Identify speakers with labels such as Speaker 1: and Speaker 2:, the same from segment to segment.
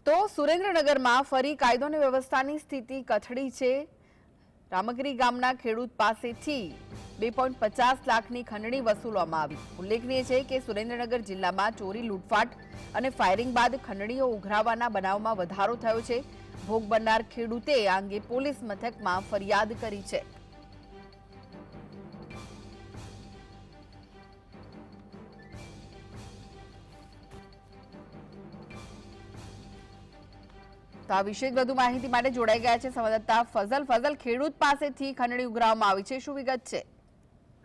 Speaker 1: તો સુરેન્દ્રનગરમાં ફરી કાયદો અને વ્યવસ્થાની સ્થિતિ કથળી છે। રામગીરી ગામના ખેડૂત પાસેથી 2.50 લાખની ખંડણી વસૂલવામાં આવી। ઉલ્લેખનીય છે કે સુરેન્દ્રનગર જિલ્લામાં ચોરી, લૂંટફાટ અને ફાયરિંગ બાદ ખંડણીઓ ઉઘરાવવાના બનાવમાં વધારો થયો છે। ભોગ બનનાર ખેડૂતે આ અંગે પોલીસ મથકમાં ફરિયાદ કરી છે। તો આ વિશે વધુ માહિતી માટે જોડાઈ ગયા છે સંવાદદાતા ફઝલ। ખેડૂત પાસેથી ખંડણી ઉઘરાવવામાં આવી છે, શું વિગત છે?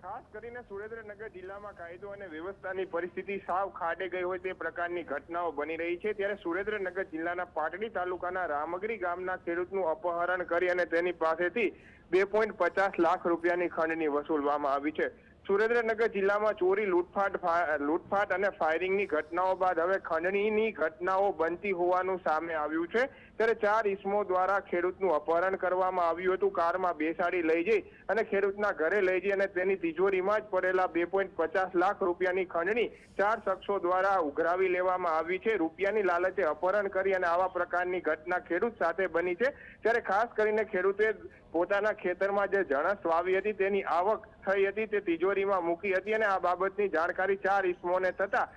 Speaker 2: ખાસ કરીને સુરેન્દ્રનગર જિલ્લામાં કાયદો અને વ્યવસ્થાની પરિસ્થિતિ સાવ ખાડે ગઈ હોય તે પ્રકારની ઘટનાઓ બની રહી છે। ત્યારે સુરેન્દ્રનગર જિલ્લાના પાટડી તાલુકાના રામગીરી ગામના ખેડૂતનું અપહરણ કરી અને તેની પાસેથી 2.50 લાખ રૂપિયાની ખંડણી વસૂલવામાં આવી છે। સુરેન્દ્રનગર જિલ્લામાં ચોરી, લૂંટફાટ અને ફાયરિંગની ઘટનાઓ બાદ હવે ખંડણીની ઘટનાઓ બનતી હોવાનું સામે આવ્યું છે। ત્યારે 4 ઇસમો દ્વારા ખેડૂતનું અપહરણ કરવામાં આવ્યું હતું। કારમાં બેસાડી લઈ જઈ અને ખેડૂતના ઘરે લઈ જઈ અને તેની તિજોરીમાં જ પડેલા 2.50 લાખ રૂપિયાની ખંડણી 4 શખ્સો દ્વારા ઉઘરાવી લેવામાં આવી છે। રૂપિયાની લાલચે અપહરણ કરી અને આવા પ્રકારની ઘટના ખેડૂત સાથે બની છે। ત્યારે ખાસ કરીને ખેડૂતે પોતાના ખેતરમાં જે જણસ વાવી હતી તેની આવક થઈ હતી તે તિજોરીમાં મૂકી હતી અને આ બાબતની જાણકારી 4 ઇસમોને થતા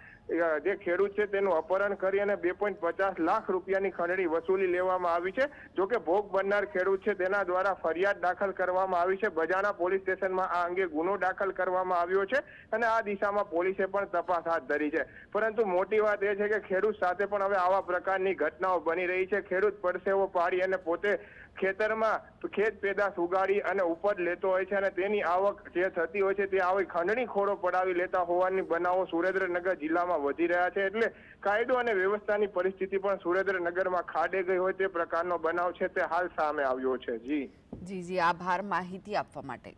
Speaker 2: જે ખેડૂત છે તેનું અપહરણ કરી અને 2.50 લાખ રૂપિયાની ખંડણી વસૂલી લેવામાં આવી છે। જોકે ભોગ બનનાર ખેડૂત છે તેના દ્વારા ફરિયાદ દાખલ કરવામાં આવી છે। બજાણા પોલીસ સ્ટેશનમાં આ અંગે ગુનો દાખલ કરવામાં આવ્યો છે અને આ દિશામાં પોલીસે પણ તપાસ હાથ ધરી છે। પરંતુ મોટી વાત એ છે કે ખેડૂત સાથે પણ હવે આવા પ્રકારની ઘટનાઓ બની રહી છે। ખેડૂત પરસેવો પાડી અને પોતે ખેતરમાં ખેત પેદાશ ઉગાડી અને ઉપજ લેતો હોય છે અને તેની આવક જે થતી હોય છે તે આવી ખંડણી ખોળો પડાવી લેતા હોવાની બનાવો સુરેન્દ્રનગર જિલ્લામાં વધી રહ્યા છે। એટલે કાયદો અને વ્યવસ્થાની પરિસ્થિતિ પણ સુરેન્દ્રનગરમાં ખાડે ગઈ હોય તે પ્રકારનો બનાવ છે તે હાલ સામે આવ્યો છે। જી
Speaker 1: આભાર માહિતી આપવા માટે।